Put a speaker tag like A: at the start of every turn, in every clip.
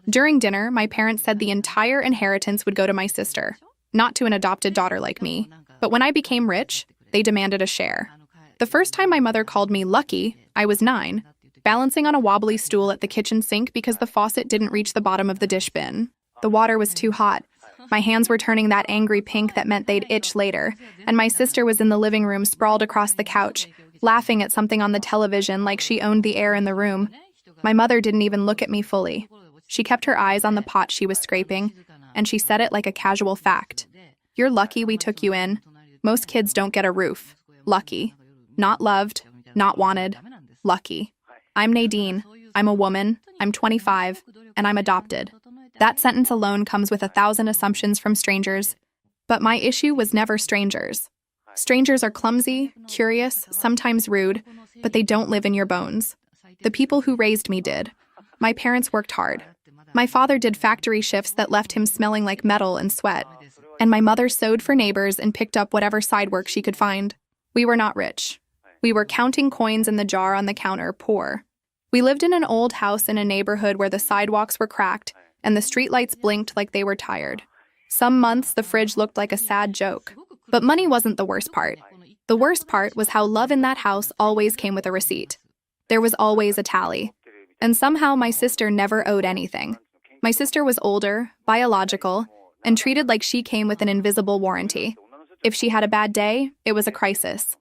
A: During dinner, my parents said the entire inheritance would go to my sister, not to an adopted daughter like me. But when I became rich, they demanded a share. The first time my mother called me lucky, I was 9, balancing on a wobbly stool at the kitchen sink because the faucet didn't reach the bottom of the dish bin. The water was too hot. My hands were turning that angry pink that meant they'd itch later, and my sister was in the living room sprawled across the couch, laughing at something on the television like she owned the air in the room. My mother didn't even look at me fully. She kept her eyes on the pot she was scraping, and she said it like a casual fact. "You're lucky we took you in. Most kids don't get a roof. Lucky. Not loved, not wanted. Lucky. I'm Nadine. I'm a woman. I'm 25, and I'm adopted." That sentence alone comes with 1,000 assumptions from strangers. But my issue was never strangers. Strangers are clumsy, curious, sometimes rude, but they don't live in your bones. The people who raised me did. My parents worked hard. My father did factory shifts that left him smelling like metal and sweat. And my mother sewed for neighbors and picked up whatever side work she could find. We were not rich. We were counting coins in the jar on the counter, poor. We lived in an old house in a neighborhood where the sidewalks were cracked and the streetlights blinked like they were tired. Some months, the fridge looked like a sad joke. But money wasn't the worst part. The worst part was how love in that house always came with a receipt. There was always a tally. And somehow my sister never owed anything. My sister was older, biological, and treated like she came with an invisible warranty. If she had a bad day, it was a crisis.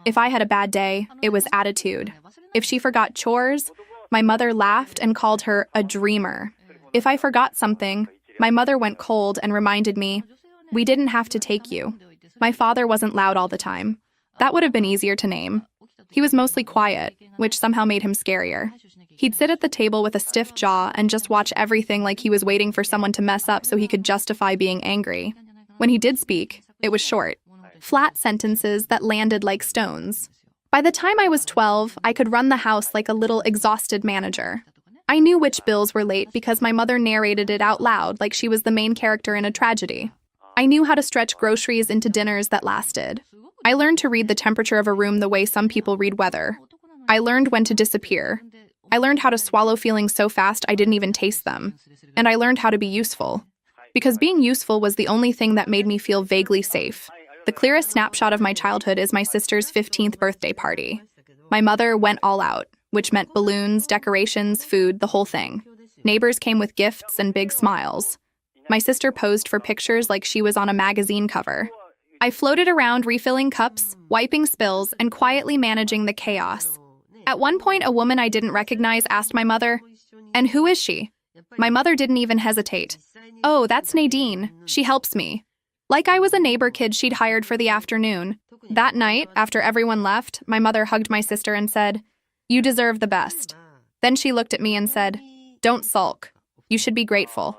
A: If I had a bad day, it was attitude. If she forgot chores, my mother laughed and called her a dreamer. If I forgot something, my mother went cold and reminded me, "We didn't have to take you." My father wasn't loud all the time. That would have been easier to name. He was mostly quiet, which somehow made him scarier. He'd sit at the table with a stiff jaw and just watch everything like he was waiting for someone to mess up so he could justify being angry. When he did speak, it was short, flat sentences that landed like stones. By the time I was 12, I could run the house like a little exhausted manager. I knew which bills were late because my mother narrated it out loud like she was the main character in a tragedy. I knew how to stretch groceries into dinners that lasted. I learned to read the temperature of a room the way some people read weather. I learned when to disappear. I learned how to swallow feelings so fast I didn't even taste them. And I learned how to be useful. Because being useful was the only thing that made me feel vaguely safe. The clearest snapshot of my childhood is my sister's 15th birthday party. My mother went all out, which meant balloons, decorations, food, the whole thing. Neighbors came with gifts and big smiles. My sister posed for pictures like she was on a magazine cover. I floated around refilling cups, wiping spills, and quietly managing the chaos. At one point, a woman I didn't recognize asked my mother, "And who is she?" My mother didn't even hesitate. "Oh, that's Nadine. She helps me." Like I was a neighbor kid she'd hired for the afternoon. That night, after everyone left, my mother hugged my sister and said, "You deserve the best." Then she looked at me and said, "Don't sulk. You should be grateful."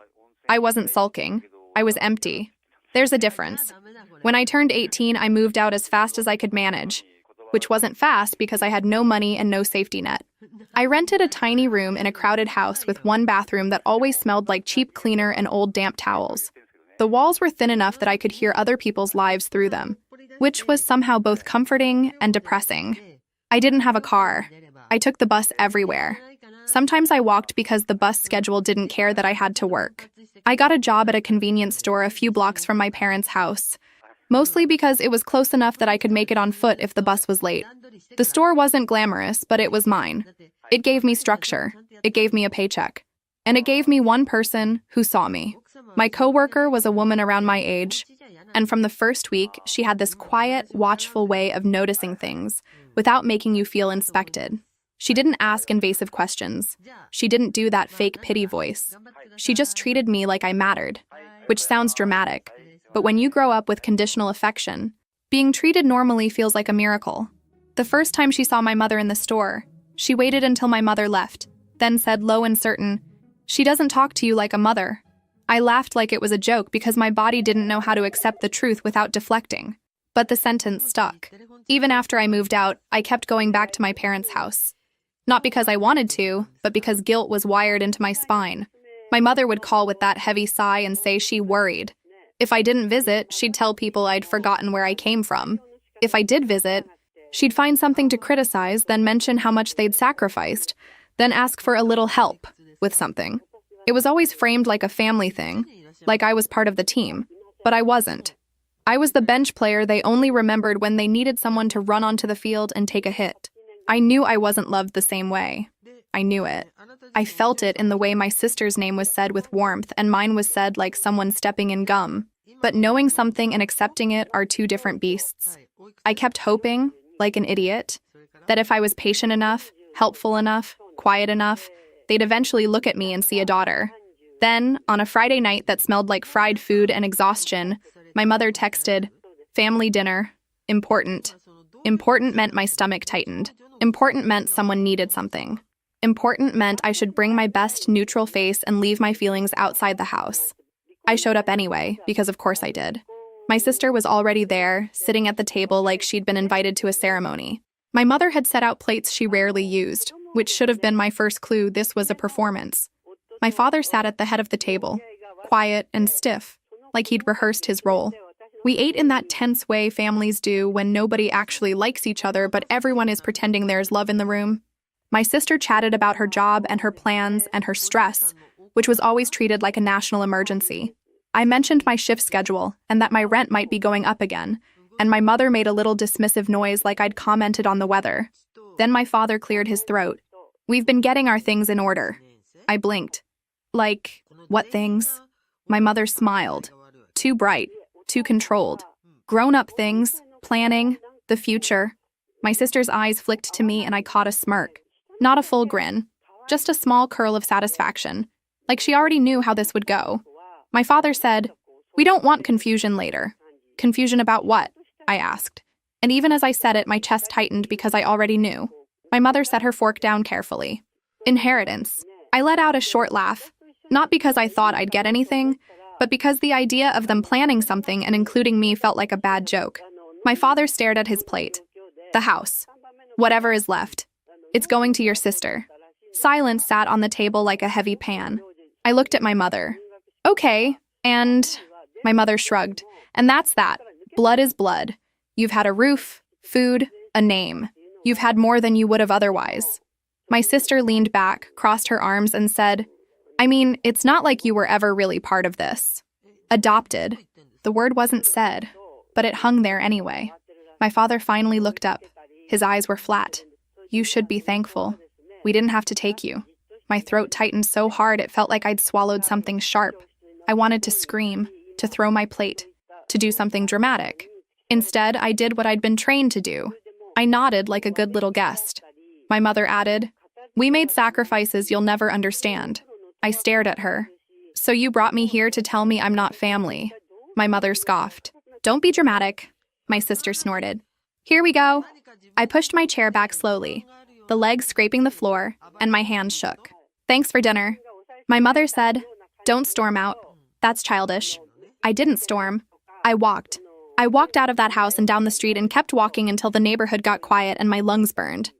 A: I wasn't sulking. I was empty. There's a difference. When I turned 18, I moved out as fast as I could manage, which wasn't fast because I had no money and no safety net. I rented a tiny room in a crowded house with one bathroom that always smelled like cheap cleaner and old damp towels. The walls were thin enough that I could hear other people's lives through them, which was somehow both comforting and depressing. I didn't have a car. I took the bus everywhere. Sometimes I walked because the bus schedule didn't care that I had to work. I got a job at a convenience store a few blocks from my parents' house, mostly because it was close enough that I could make it on foot if the bus was late. The store wasn't glamorous, but it was mine. It gave me structure. It gave me a paycheck. And it gave me one person who saw me. My coworker was a woman around my age, and from the first week, she had this quiet, watchful way of noticing things without making you feel inspected. She didn't ask invasive questions. She didn't do that fake pity voice. She just treated me like I mattered, which sounds dramatic. But when you grow up with conditional affection, being treated normally feels like a miracle. The first time she saw my mother in the store, she waited until my mother left, then said low and certain, "She doesn't talk to you like a mother." I laughed like it was a joke because my body didn't know how to accept the truth without deflecting. But the sentence stuck. Even after I moved out, I kept going back to my parents' house. Not because I wanted to, but because guilt was wired into my spine. My mother would call with that heavy sigh and say she worried. If I didn't visit, she'd tell people I'd forgotten where I came from. If I did visit, she'd find something to criticize, then mention how much they'd sacrificed, then ask for a little help with something. It was always framed like a family thing, like I was part of the team, but I wasn't. I was the bench player they only remembered when they needed someone to run onto the field and take a hit. I knew I wasn't loved the same way. I knew it. I felt it in the way my sister's name was said with warmth and mine was said like someone stepping in gum. But knowing something and accepting it are two different beasts. I kept hoping, like an idiot, that if I was patient enough, helpful enough, quiet enough, they'd eventually look at me and see a daughter. Then, on a Friday night that smelled like fried food and exhaustion, my mother texted, "Family dinner. Important." Important meant my stomach tightened. Important meant someone needed something. Important meant I should bring my best neutral face and leave my feelings outside the house. I showed up anyway, because of course I did. My sister was already there, sitting at the table like she'd been invited to a ceremony. My mother had set out plates she rarely used, which should have been my first clue this was a performance. My father sat at the head of the table, quiet and stiff, like he'd rehearsed his role. We ate in that tense way families do when nobody actually likes each other but everyone is pretending there's love in the room. My sister chatted about her job and her plans and her stress, which was always treated like a national emergency. I mentioned my shift schedule and that my rent might be going up again, and my mother made a little dismissive noise like I'd commented on the weather. Then my father cleared his throat. "We've been getting our things in order." I blinked. "Like, what things?" My mother smiled. Too bright, too controlled. Grown-up things, planning, the future. My sister's eyes flicked to me and I caught a smirk. Not a full grin, just a small curl of satisfaction, like she already knew how this would go. My father said, "We don't want confusion later." "Confusion about what?" I asked. And even as I said it, my chest tightened because I already knew. My mother set her fork down carefully. "Inheritance." I let out a short laugh, not because I thought I'd get anything, but because the idea of them planning something and including me felt like a bad joke. My father stared at his plate. "The house. Whatever is left. It's going to your sister." Silence sat on the table like a heavy pan. I looked at my mother. "Okay, and..." My mother shrugged. "And that's that. Blood is blood. You've had a roof, food, a name. You've had more than you would have otherwise." My sister leaned back, crossed her arms, and said, "I mean, it's not like you were ever really part of this." Adopted. The word wasn't said, but it hung there anyway. My father finally looked up. His eyes were flat. "You should be thankful. We didn't have to take you." My throat tightened so hard it felt like I'd swallowed something sharp. I wanted to scream, to throw my plate, to do something dramatic. Instead, I did what I'd been trained to do. I nodded like a good little guest. My mother added, "We made sacrifices you'll never understand." I stared at her. "So you brought me here to tell me I'm not family?" My mother scoffed. "Don't be dramatic." My sister snorted. "Here we go." I pushed my chair back slowly, the legs scraping the floor, and my hands shook. "Thanks for dinner." My mother said, "Don't storm out. That's childish." I didn't storm. I walked. I walked out of that house and down the street and kept walking until the neighborhood got quiet and my lungs burned.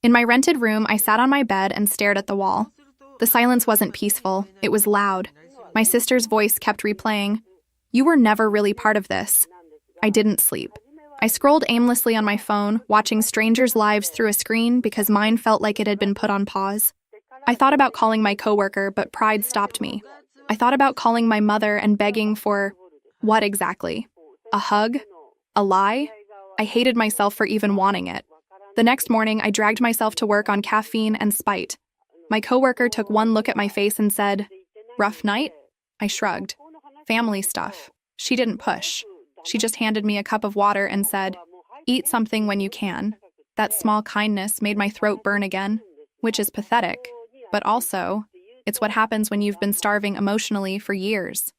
A: In my rented room, I sat on my bed and stared at the wall. The silence wasn't peaceful. It was loud. My sister's voice kept replaying, "You were never really part of this." I didn't sleep. I scrolled aimlessly on my phone, watching strangers' lives through a screen because mine felt like it had been put on pause. I thought about calling my coworker, but pride stopped me. I thought about calling my mother and begging for what exactly? A hug? A lie? I hated myself for even wanting it. The next morning, I dragged myself to work on caffeine and spite. My coworker took one look at my face and said, "Rough night?" I shrugged. "Family stuff." She didn't push. She just handed me a cup of water and said, "Eat something when you can." That small kindness made my throat burn again, which is pathetic, but also, it's what happens when you've been starving emotionally for years.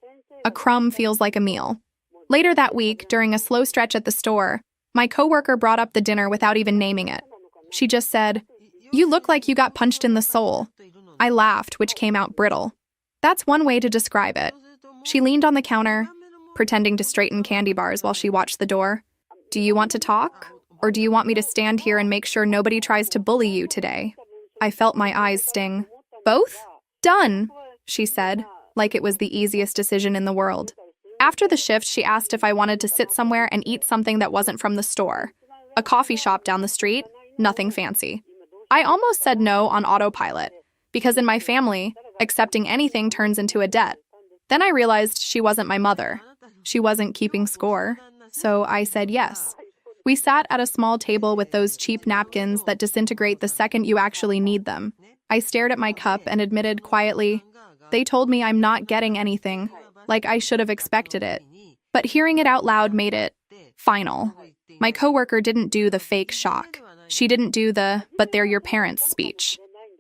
A: A crumb feels like a meal. Later that week, during a slow stretch at the store, my coworker brought up the dinner without even naming it. She just said, "You look like you got punched in the soul." I laughed, which came out brittle. That's one way to describe it. She leaned on the counter, pretending to straighten candy bars while she watched the door. "Do you want to talk? Or do you want me to stand here and make sure nobody tries to bully you today?" I felt my eyes sting. "Both? Done," she said, like it was the easiest decision in the world. After the shift, she asked if I wanted to sit somewhere and eat something that wasn't from the store. A coffee shop down the street, nothing fancy. I almost said no on autopilot, because in my family, Accepting anything turns into a debt. Then I realized she wasn't my mother. She wasn't keeping score. So I said yes. We sat at a small table with those cheap napkins that disintegrate the second you actually need them. I stared at my cup and admitted quietly, "They told me I'm not getting anything, like I should have expected it." But hearing it out loud made it final. My coworker didn't do the fake shock. She didn't do the, "but they're your parents" speech.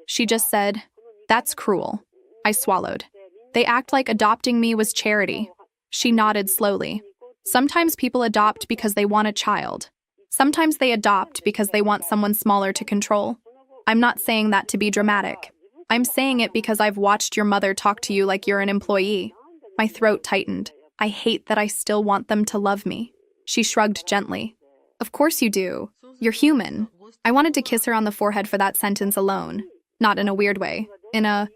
A: She just said, "That's cruel." I swallowed. "They act like adopting me was charity." She nodded slowly. "Sometimes people adopt because they want a child. Sometimes they adopt because they want someone smaller to control. I'm not saying that to be dramatic. I'm saying it because I've watched your mother talk to you like you're an employee." My throat tightened. I hate that I still want them to love me. She shrugged gently. "Of course you do. You're human." I wanted to kiss her on the forehead for that sentence alone. Not in a weird way. In a,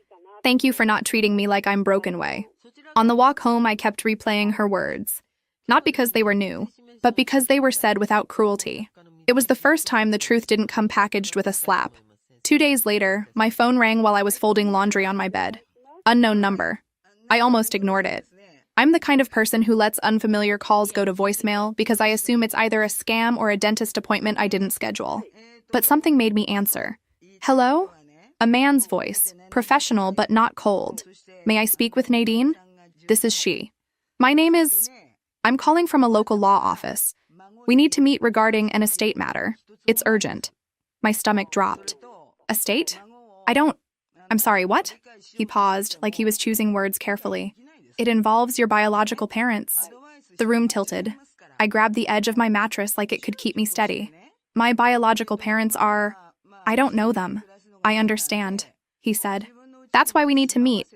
A: "thank you for not treating me like I'm broken" way. On the walk home, I kept replaying her words. Not because they were new, but because they were said without cruelty. It was the first time the truth didn't come packaged with a slap. 2 days later, my phone rang while I was folding laundry on my bed. Unknown number. I almost ignored it. I'm the kind of person who lets unfamiliar calls go to voicemail because I assume it's either a scam or a dentist appointment I didn't schedule. But something made me answer. "Hello?" A man's voice, professional but not cold. "May I speak with Nadine?" This is she. "My name is..." "I'm calling from a local law office. We need to meet regarding an estate matter. It's urgent." My stomach dropped. "Estate? I'm sorry, what?" He paused, like he was choosing words carefully. "It involves your biological parents." The room tilted. I grabbed the edge of my mattress like it could keep me steady. "My biological parents are... I don't know them." "I understand," he said. "That's why we need to meet.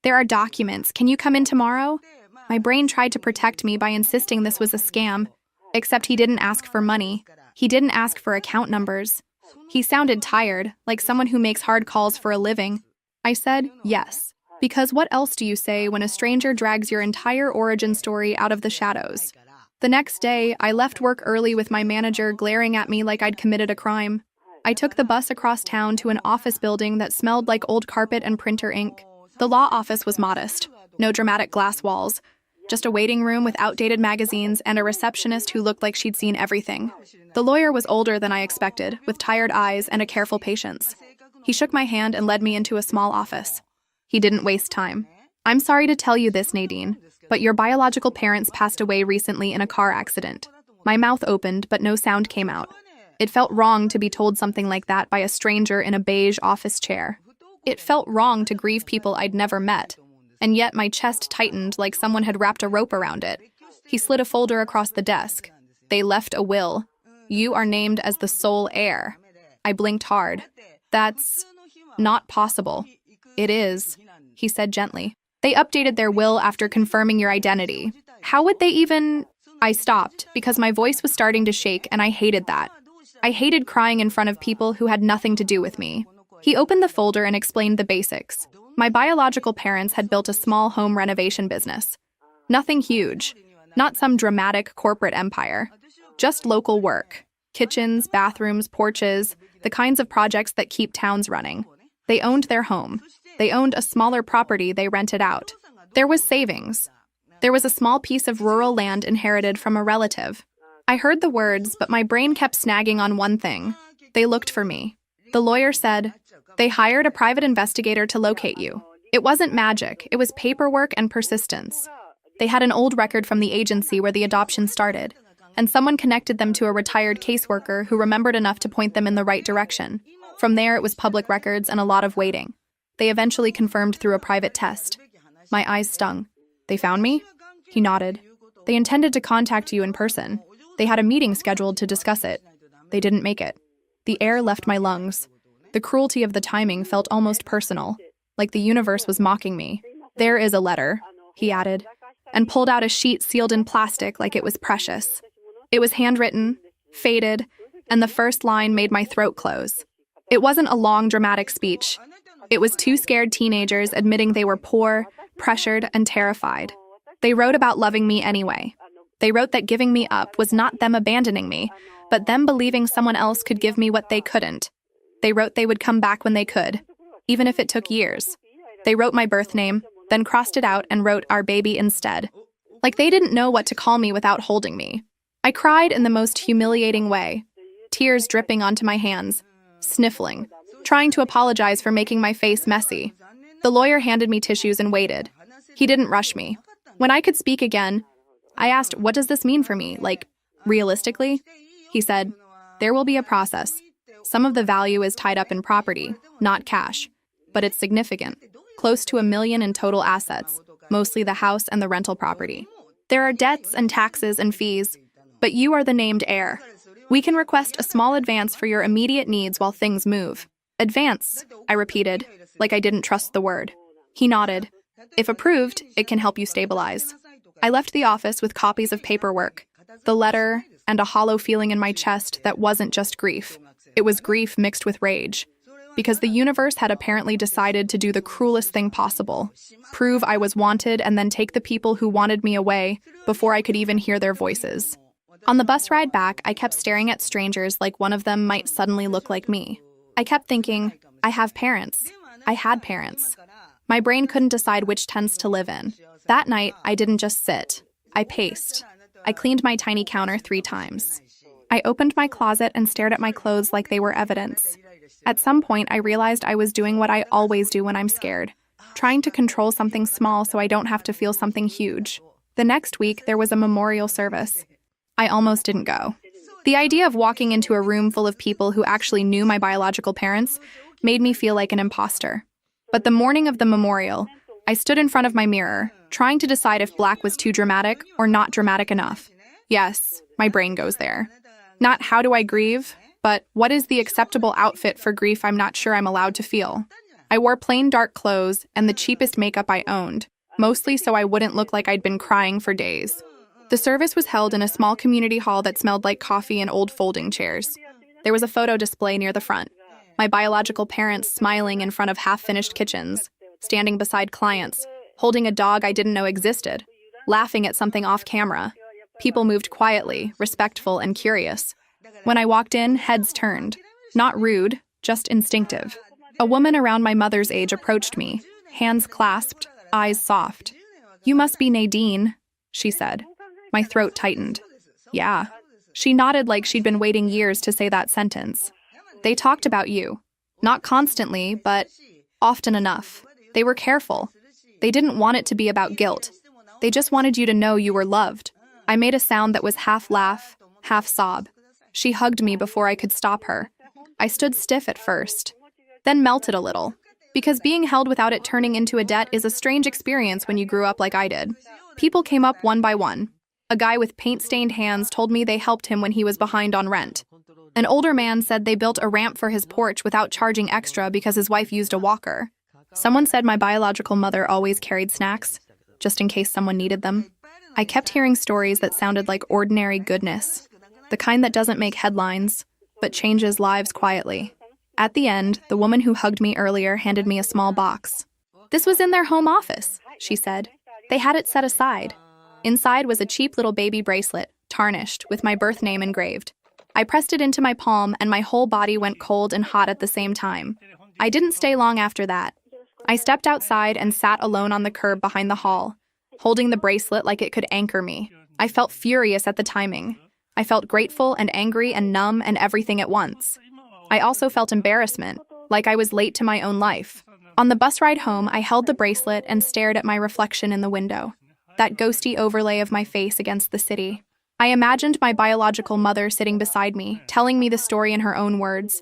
A: There are documents. Can you come in tomorrow?" My brain tried to protect me by insisting this was a scam, except he didn't ask for money. He didn't ask for account numbers. He sounded tired, like someone who makes hard calls for a living. I said yes, because what else do you say when a stranger drags your entire origin story out of the shadows? The next day, I left work early with my manager glaring at me like I'd committed a crime. I took the bus across town to an office building that smelled like old carpet and printer ink. The law office was modest. No dramatic glass walls. Just a waiting room with outdated magazines and a receptionist who looked like she'd seen everything. The lawyer was older than I expected, with tired eyes and a careful patience. He shook my hand and led me into a small office. He didn't waste time. "I'm sorry to tell you this, Nadine, but your biological parents passed away recently in a car accident." My mouth opened, but no sound came out. It felt wrong to be told something like that by a stranger in a beige office chair. It felt wrong to grieve people I'd never met. And yet my chest tightened like someone had wrapped a rope around it. He slid a folder across the desk. "They left a will. You are named as the sole heir." I blinked hard. "That's not possible." "It is," he said gently. "They updated their will after confirming your identity. How would they even..." I stopped because my voice was starting to shake and I hated that. I hated crying in front of people who had nothing to do with me. He opened the folder and explained the basics. My biological parents had built a small home renovation business. Nothing huge, not some dramatic corporate empire. Just local work. Kitchens, bathrooms, porches, the kinds of projects that keep towns running. They owned their home. They owned a smaller property they rented out. There was savings. There was a small piece of rural land inherited from a relative. I heard the words, but my brain kept snagging on one thing. They looked for me. The lawyer said, "They hired a private investigator to locate you." It wasn't magic, it was paperwork and persistence. They had an old record from the agency where the adoption started, and someone connected them to a retired caseworker who remembered enough to point them in the right direction. From there, it was public records and a lot of waiting. They eventually confirmed through a private test. My eyes stung. "They found me?" He nodded. "They intended to contact you in person. They had a meeting scheduled to discuss it. They didn't make it." The air left my lungs. The cruelty of the timing felt almost personal, like the universe was mocking me. "There is a letter," he added, and pulled out a sheet sealed in plastic like it was precious. It was handwritten, faded, and the first line made my throat close. It wasn't a long, dramatic speech. It was two scared teenagers admitting they were poor, pressured, and terrified. They wrote about loving me anyway. They wrote that giving me up was not them abandoning me, but them believing someone else could give me what they couldn't. They wrote they would come back when they could, even if it took years. They wrote my birth name, then crossed it out and wrote our baby instead. Like they didn't know what to call me without holding me. I cried in the most humiliating way, tears dripping onto my hands, sniffling, trying to apologize for making my face messy. The lawyer handed me tissues and waited. He didn't rush me. When I could speak again, I asked, what does this mean for me? Like, realistically? He said, there will be a process. Some of the value is tied up in property, not cash, but it's significant. Close to $1 million in total assets, mostly the house and the rental property. There are debts and taxes and fees, but you are the named heir. We can request a small advance for your immediate needs while things move. Advance, I repeated, like I didn't trust the word. He nodded. If approved, it can help you stabilize. I left the office with copies of paperwork, the letter, and a hollow feeling in my chest that wasn't just grief. It was grief mixed with rage. Because the universe had apparently decided to do the cruelest thing possible, prove I was wanted and then take the people who wanted me away before I could even hear their voices. On the bus ride back, I kept staring at strangers like one of them might suddenly look like me. I kept thinking, I have parents. I had parents. My brain couldn't decide which tents to live in. That night, I didn't just sit. I paced. I cleaned my tiny counter 3 times. I opened my closet and stared at my clothes like they were evidence. At some point, I realized I was doing what I always do when I'm scared, trying to control something small so I don't have to feel something huge. The next week, there was a memorial service. I almost didn't go. The idea of walking into a room full of people who actually knew my biological parents made me feel like an imposter. But the morning of the memorial, I stood in front of my mirror, trying to decide if black was too dramatic or not dramatic enough. Yes, my brain goes there. Not how do I grieve, but what is the acceptable outfit for grief I'm not sure I'm allowed to feel? I wore plain dark clothes and the cheapest makeup I owned, mostly so I wouldn't look like I'd been crying for days. The service was held in a small community hall that smelled like coffee and old folding chairs. There was a photo display near the front. My biological parents smiling in front of half-finished kitchens, standing beside clients, holding a dog I didn't know existed, laughing at something off camera. People moved quietly, respectful, and curious. When I walked in, heads turned. Not rude, just instinctive. A woman around my mother's age approached me, hands clasped, eyes soft. "You must be Nadine," she said. My throat tightened. Yeah. She nodded like she'd been waiting years to say that sentence. They talked about you. Not constantly, but often enough. They were careful. They didn't want it to be about guilt. They just wanted you to know you were loved. I made a sound that was half laugh, half sob. She hugged me before I could stop her. I stood stiff at first, then melted a little, because being held without it turning into a debt is a strange experience when you grew up like I did. People came up one by one. A guy with paint-stained hands told me they helped him when he was behind on rent. An older man said they built a ramp for his porch without charging extra because his wife used a walker. Someone said my biological mother always carried snacks, just in case someone needed them. I kept hearing stories that sounded like ordinary goodness, the kind that doesn't make headlines, but changes lives quietly. At the end, the woman who hugged me earlier handed me a small box. "This was in their home office," she said. "They had it set aside." Inside was a cheap little baby bracelet, tarnished, with my birth name engraved. I pressed it into my palm, and my whole body went cold and hot at the same time. I didn't stay long after that. I stepped outside and sat alone on the curb behind the hall, holding the bracelet like it could anchor me. I felt furious at the timing. I felt grateful and angry and numb and everything at once. I also felt embarrassment, like I was late to my own life. On the bus ride home, I held the bracelet and stared at my reflection in the window, that ghosty overlay of my face against the city. I imagined my biological mother sitting beside me, telling me the story in her own words.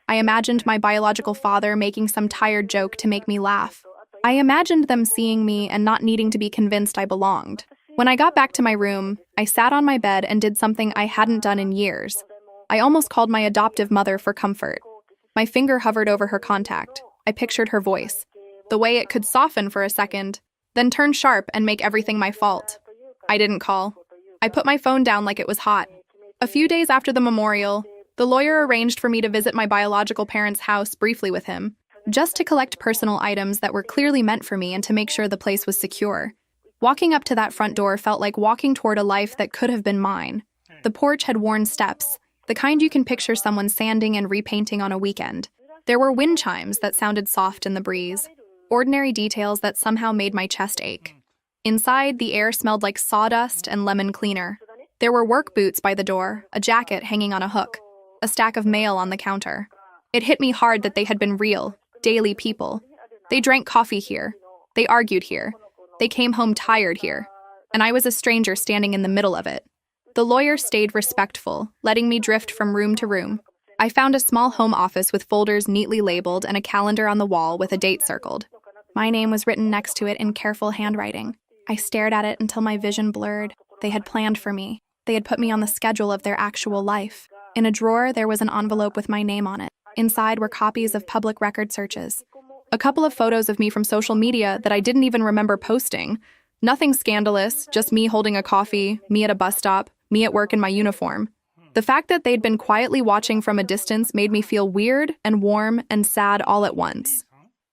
A: I imagined my biological father making some tired joke to make me laugh. I imagined them seeing me and not needing to be convinced I belonged. When I got back to my room, I sat on my bed and did something I hadn't done in years. I almost called my adoptive mother for comfort. My finger hovered over her contact. I pictured her voice, the way it could soften for a second, then turn sharp and make everything my fault. I didn't call. I put my phone down like it was hot. A few days after the memorial, the lawyer arranged for me to visit my biological parents' house briefly with him, just to collect personal items that were clearly meant for me and to make sure the place was secure. Walking up to that front door felt like walking toward a life that could have been mine. The porch had worn steps, the kind you can picture someone sanding and repainting on a weekend. There were wind chimes that sounded soft in the breeze, ordinary details that somehow made my chest ache. Inside, the air smelled like sawdust and lemon cleaner. There were work boots by the door, a jacket hanging on a hook, a stack of mail on the counter. It hit me hard that they had been real, daily people. They drank coffee here. They argued here. They came home tired here. And I was a stranger standing in the middle of it. The lawyer stayed respectful, letting me drift from room to room. I found a small home office with folders neatly labeled and a calendar on the wall with a date circled. My name was written next to it in careful handwriting. I stared at it until my vision blurred. They had planned for me. They had put me on the schedule of their actual life. In a drawer, there was an envelope with my name on it. Inside were copies of public record searches. A couple of photos of me from social media that I didn't even remember posting. Nothing scandalous, just me holding a coffee, me at a bus stop, me at work in my uniform. The fact that they'd been quietly watching from a distance made me feel weird and warm and sad all at once.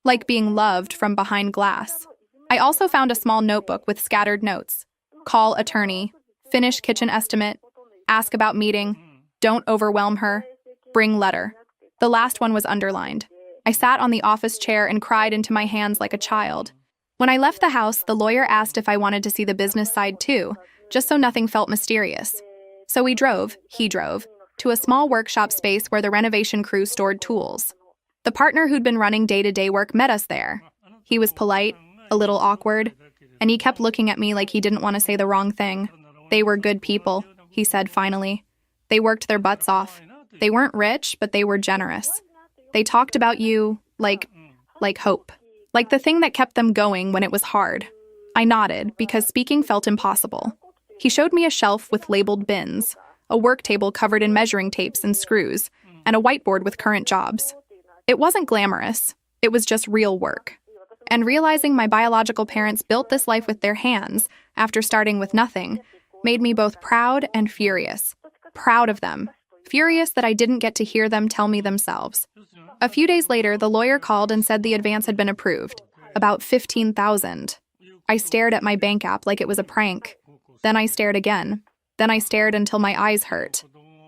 A: Like being loved from behind glass. I also found a small notebook with scattered notes. Call attorney. Finish kitchen estimate. Ask about meeting. Don't overwhelm her. Bring letter. The last one was underlined. I sat on the office chair and cried into my hands like a child. When I left the house, the lawyer asked if I wanted to see the business side too, just so nothing felt mysterious. So he drove, to a small workshop space where the renovation crew stored tools. The partner who'd been running day-to-day work met us there. He was polite, a little awkward, and he kept looking at me like he didn't want to say the wrong thing. They were good people, he said finally. They worked their butts off. They weren't rich, but they were generous. They talked about you like hope. Like the thing that kept them going when it was hard. I nodded because speaking felt impossible. He showed me a shelf with labeled bins, a work table covered in measuring tapes and screws, and a whiteboard with current jobs. It wasn't glamorous. It was just real work. And realizing my biological parents built this life with their hands, after starting with nothing, made me both proud and furious. Proud of them. Furious that I didn't get to hear them tell me themselves. A few days later, the lawyer called and said the advance had been approved. About $15,000. I stared at my bank app like it was a prank. Then I stared again. Then I stared until my eyes hurt.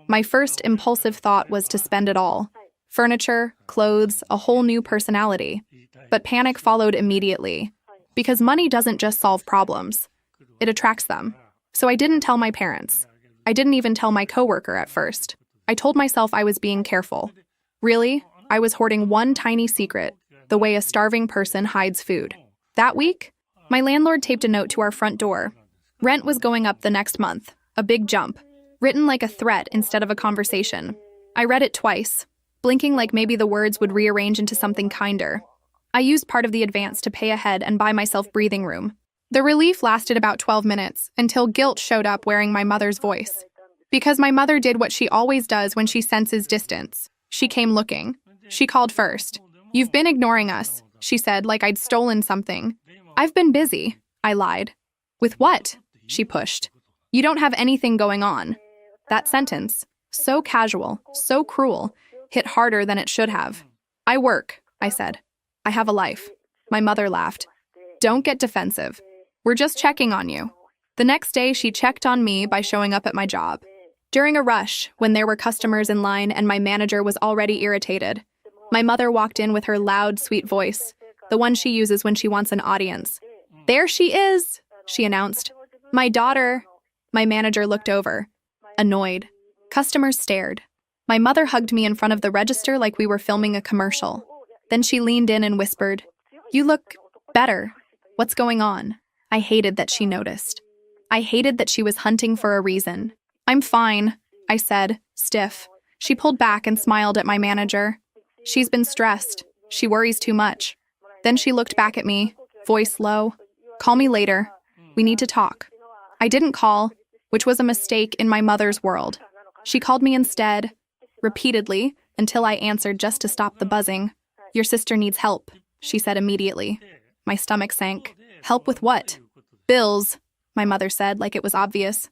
A: My first impulsive thought was to spend it all. Furniture, clothes, a whole new personality. But panic followed immediately. Because money doesn't just solve problems. It attracts them. So I didn't tell my parents. I didn't even tell my coworker at first. I told myself I was being careful. Really, I was hoarding one tiny secret, the way a starving person hides food. That week, my landlord taped a note to our front door. Rent was going up the next month, a big jump, written like a threat instead of a conversation. I read it twice, blinking like maybe the words would rearrange into something kinder. I used part of the advance to pay ahead and buy myself breathing room. The relief lasted about 12 minutes, until guilt showed up wearing my mother's voice. Because my mother did what she always does when she senses distance. She came looking. She called first. "You've been ignoring us," she said, like I'd stolen something. "I've been busy," I lied. "With what?" she pushed. "You don't have anything going on." That sentence, so casual, so cruel, hit harder than it should have. "I work," I said. "I have a life." My mother laughed. "Don't get defensive. We're just checking on you." The next day, she checked on me by showing up at my job. During a rush, when there were customers in line and my manager was already irritated, my mother walked in with her loud, sweet voice, the one she uses when she wants an audience. "There she is," she announced. "My daughter." My manager looked over, annoyed. Customers stared. My mother hugged me in front of the register like we were filming a commercial. Then she leaned in and whispered, "You look better. What's going on?" I hated that she noticed. I hated that she was hunting for a reason. "I'm fine," I said, stiff. She pulled back and smiled at my manager. "She's been stressed. She worries too much." Then she looked back at me, voice low. "Call me later. We need to talk." I didn't call, which was a mistake in my mother's world. She called me instead, repeatedly, until I answered just to stop the buzzing. "Your sister needs help," she said immediately. My stomach sank. "Help with what?" "Bills," my mother said, like it was obvious.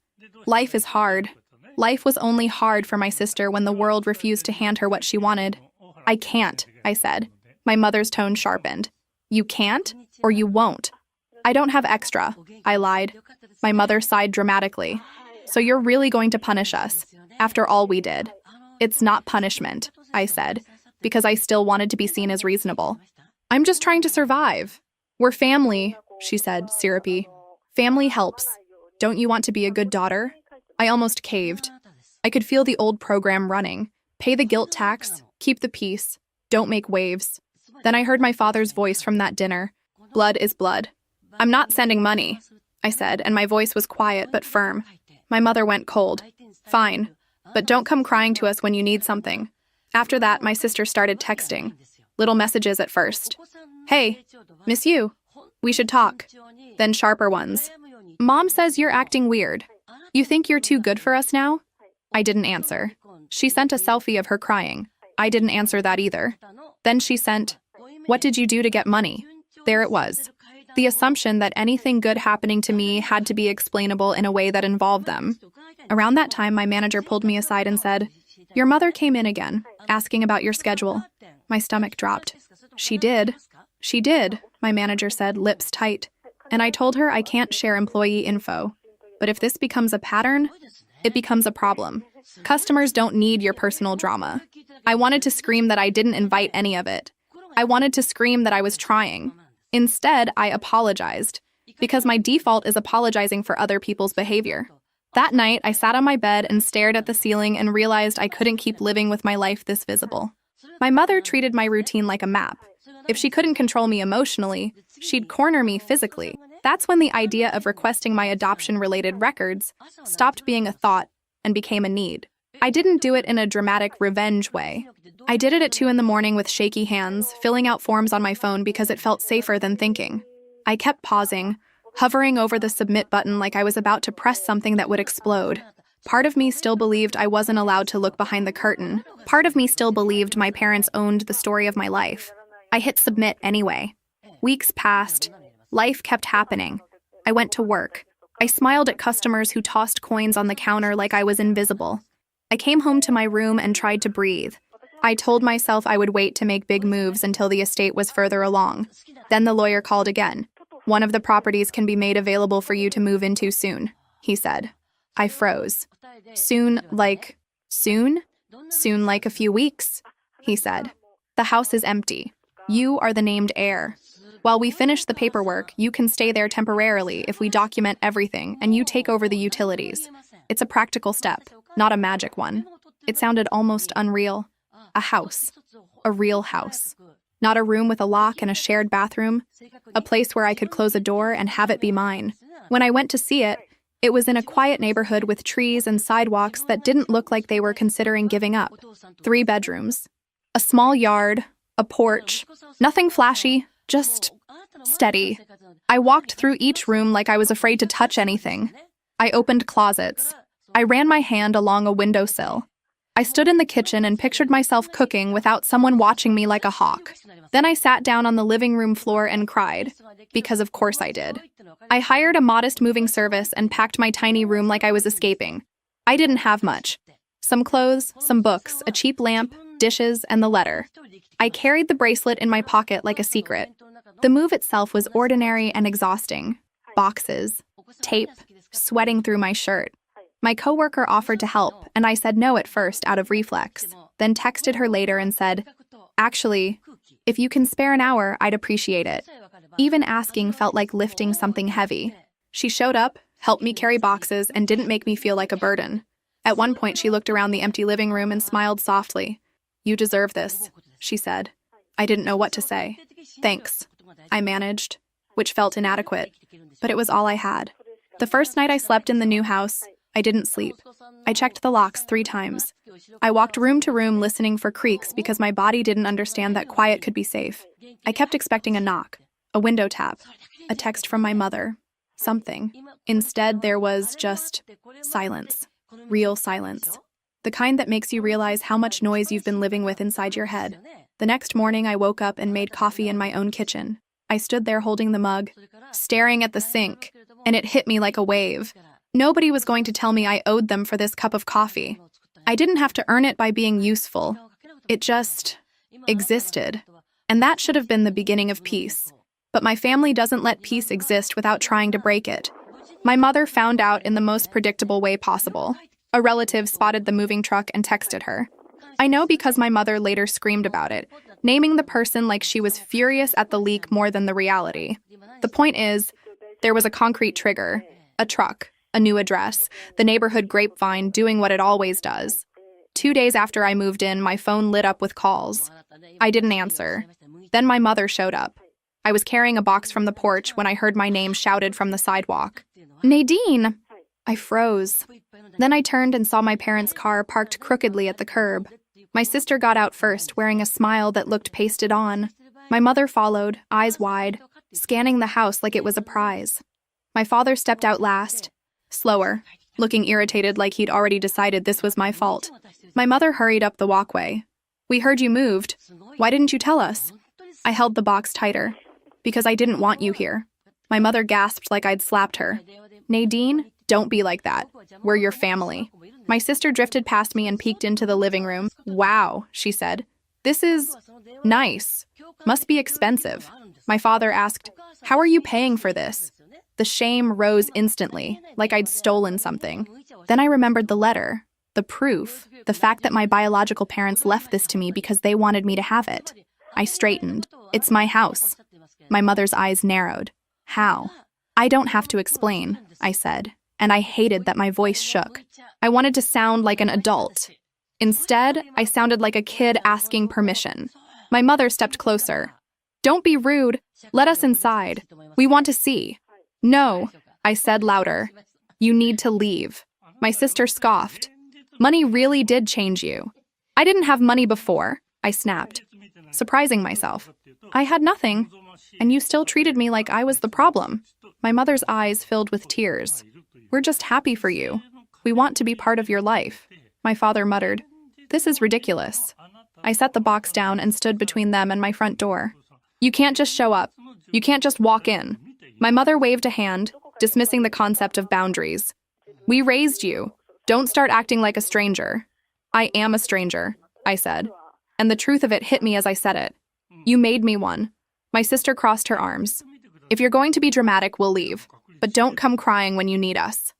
A: "Life is hard." Life was only hard for my sister when the world refused to hand her what she wanted. "I can't," I said. My mother's tone sharpened. "You can't, or you won't." "I don't have extra," I lied. My mother sighed dramatically. "So you're really going to punish us, after all we did?" "It's not punishment," I said, because I still wanted to be seen as reasonable. I'm just trying to survive. We're family, she said, syrupy. Family helps. Don't you want to be a good daughter? I almost caved. I could feel the old program running. Pay the guilt tax, keep the peace, don't make waves. Then I heard my father's voice from that dinner. Blood is blood. I'm not sending money, I said, and my voice was quiet but firm. My mother went cold. Fine, but don't come crying to us when you need something. After that, my sister started texting. Little messages at first. Hey, miss you. We should talk. Then sharper ones. Mom says you're acting weird. You think you're too good for us now? I didn't answer. She sent a selfie of her crying. I didn't answer that either. Then she sent, "What did you do to get money?" There it was. The assumption that anything good happening to me had to be explainable in a way that involved them. Around that time, my manager pulled me aside and said, "Your mother came in again, asking about your schedule." My stomach dropped. She did, my manager said, lips tight. And I told her I can't share employee info. But if this becomes a pattern, it becomes a problem. Customers don't need your personal drama. I wanted to scream that I didn't invite any of it. I wanted to scream that I was trying. Instead, I apologized, because my default is apologizing for other people's behavior. That night, I sat on my bed and stared at the ceiling and realized I couldn't keep living with my life this visible. My mother treated my routine like a map. If she couldn't control me emotionally, she'd corner me physically. That's when the idea of requesting my adoption-related records stopped being a thought and became a need. I didn't do it in a dramatic revenge way. I did it at 2 a.m. with shaky hands, filling out forms on my phone because it felt safer than thinking. I kept pausing, hovering over the submit button like I was about to press something that would explode. Part of me still believed I wasn't allowed to look behind the curtain. Part of me still believed my parents owned the story of my life. I hit submit anyway. Weeks passed. Life kept happening. I went to work. I smiled at customers who tossed coins on the counter like I was invisible. I came home to my room and tried to breathe. I told myself I would wait to make big moves until the estate was further along. Then the lawyer called again. "One of the properties can be made available for you to move into soon," he said. I froze. Soon like a few weeks, he said. "The house is empty. You are the named heir. While we finish the paperwork, you can stay there temporarily if we document everything and you take over the utilities. It's a practical step, not a magic one." It sounded almost unreal. A house. A real house. Not a room with a lock and a shared bathroom. A place where I could close a door and have it be mine. When I went to see it, it was in a quiet neighborhood with trees and sidewalks that didn't look like they were considering giving up. 3 bedrooms. A small yard. A porch. Nothing flashy, just steady. I walked through each room like I was afraid to touch anything. I opened closets. I ran my hand along a windowsill. I stood in the kitchen and pictured myself cooking without someone watching me like a hawk. Then I sat down on the living room floor and cried, because of course I did. I hired a modest moving service and packed my tiny room like I was escaping. I didn't have much. Some clothes, some books, a cheap lamp, dishes, and the letter. I carried the bracelet in my pocket like a secret. The move itself was ordinary and exhausting. Boxes, tape, sweating through my shirt. My coworker offered to help, and I said no at first out of reflex, then texted her later and said, "Actually, if you can spare an hour, I'd appreciate it." Even asking felt like lifting something heavy. She showed up, helped me carry boxes, and didn't make me feel like a burden. At one point, she looked around the empty living room and smiled softly. "You deserve this," she said. I didn't know what to say. "Thanks," I managed, which felt inadequate, but it was all I had. The first night I slept in the new house, I didn't sleep. I checked the locks 3 times. I walked room to room listening for creaks because my body didn't understand that quiet could be safe. I kept expecting a knock, a window tap, a text from my mother, something. Instead, there was just silence, real silence. The kind that makes you realize how much noise you've been living with inside your head. The next morning, I woke up and made coffee in my own kitchen. I stood there holding the mug, staring at the sink, and it hit me like a wave. Nobody was going to tell me I owed them for this cup of coffee. I didn't have to earn it by being useful. It just existed. And that should have been the beginning of peace. But my family doesn't let peace exist without trying to break it. My mother found out in the most predictable way possible. A relative spotted the moving truck and texted her. I know because my mother later screamed about it, naming the person like she was furious at the leak more than the reality. The point is, there was a concrete trigger, a truck, a new address, the neighborhood grapevine doing what it always does. 2 days after I moved in, my phone lit up with calls. I didn't answer. Then my mother showed up. I was carrying a box from the porch when I heard my name shouted from the sidewalk. Nadine! I froze. Then I turned and saw my parents' car parked crookedly at the curb. My sister got out first, wearing a smile that looked pasted on. My mother followed, eyes wide, scanning the house like it was a prize. My father stepped out last, slower, looking irritated like he'd already decided this was my fault. My mother hurried up the walkway. "We heard you moved. Why didn't you tell us?" I held the box tighter. "Because I didn't want you here." My mother gasped like I'd slapped her. "Nadine, don't be like that. We're your family." My sister drifted past me and peeked into the living room. "Wow," she said. "This is nice. Must be expensive." My father asked, "How are you paying for this?" The shame rose instantly, like I'd stolen something. Then I remembered the letter, the proof, the fact that my biological parents left this to me because they wanted me to have it. I straightened. "It's my house." My mother's eyes narrowed. "How?" "I don't have to explain," I said, and I hated that my voice shook. I wanted to sound like an adult. Instead, I sounded like a kid asking permission. My mother stepped closer. "Don't be rude. Let us inside. We want to see." "No," I said louder. "You need to leave." My sister scoffed. "Money really did change you." "I didn't have money before," I snapped, surprising myself. "I had nothing, and you still treated me like I was the problem." My mother's eyes filled with tears. "We're just happy for you. We want to be part of your life." My father muttered, "This is ridiculous." I set the box down and stood between them and my front door. "You can't just show up. You can't just walk in." My mother waved a hand, dismissing the concept of boundaries. "We raised you. Don't start acting like a stranger." "I am a stranger," I said, and the truth of it hit me as I said it. "You made me one." My sister crossed her arms. "If you're going to be dramatic, we'll leave, but don't come crying when you need us."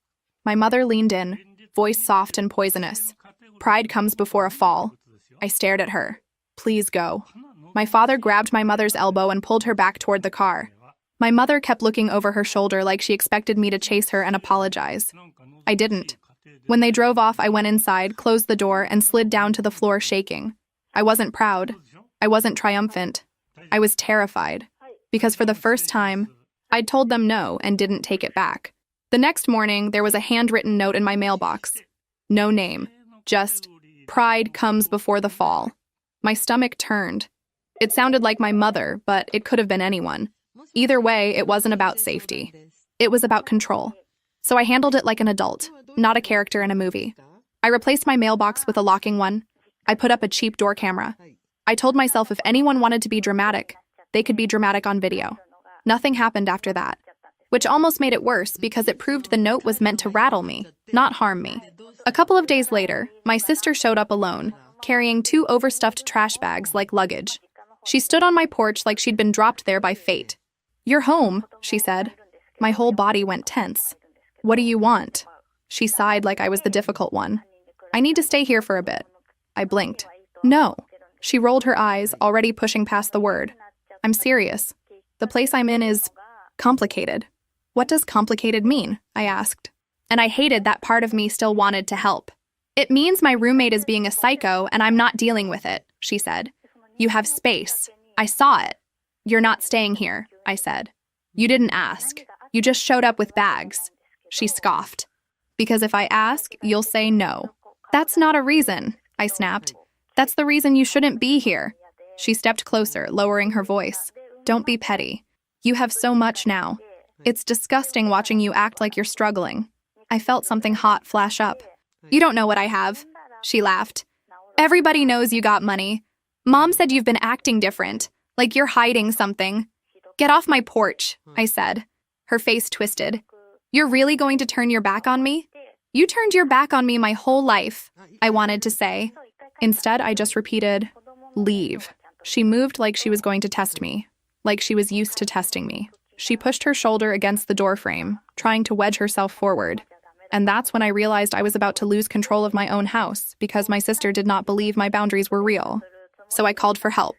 A: My mother leaned in, voice soft and poisonous. "Pride comes before a fall." I stared at her. "Please go." My father grabbed my mother's elbow and pulled her back toward the car. My mother kept looking over her shoulder like she expected me to chase her and apologize. I didn't. When they drove off, I went inside, closed the door, and slid down to the floor shaking. I wasn't proud. I wasn't triumphant. I was terrified. Because for the first time, I'd told them no and didn't take it back. The next morning, there was a handwritten note in my mailbox. No name. Just, "Pride comes before the fall." My stomach turned. It sounded like my mother, but it could have been anyone. Either way, it wasn't about safety. It was about control. So I handled it like an adult, not a character in a movie. I replaced my mailbox with a locking one. I put up a cheap door camera. I told myself if anyone wanted to be dramatic, they could be dramatic on video. Nothing happened after that, which almost made it worse because it proved the note was meant to rattle me, not harm me. A couple of days later, my sister showed up alone, carrying 2 overstuffed trash bags like luggage. She stood on my porch like she'd been dropped there by fate. "You're home," she said. My whole body went tense. "What do you want?" She sighed like I was the difficult one. "I need to stay here for a bit." I blinked. "No." She rolled her eyes, already pushing past the word. "I'm serious. The place I'm in is complicated." "What does complicated mean?" I asked. And I hated that part of me still wanted to help. "It means my roommate is being a psycho and I'm not dealing with it," she said. "You have space. I saw it." "You're not staying here," I said. "You didn't ask. You just showed up with bags." She scoffed. "Because if I ask, you'll say no." "That's not a reason," I snapped. "That's the reason you shouldn't be here." She stepped closer, lowering her voice. "Don't be petty. You have so much now. It's disgusting watching you act like you're struggling." I felt something hot flash up. "You don't know what I have," she laughed. "Everybody knows you got money. Mom said you've been acting different, like you're hiding something." "Get off my porch," I said. Her face twisted. "You're really going to turn your back on me?" "You turned your back on me my whole life," I wanted to say. Instead, I just repeated, "Leave." She moved like she was going to test me, like she was used to testing me. She pushed her shoulder against the doorframe, trying to wedge herself forward. And that's when I realized I was about to lose control of my own house because my sister did not believe my boundaries were real. So I called for help.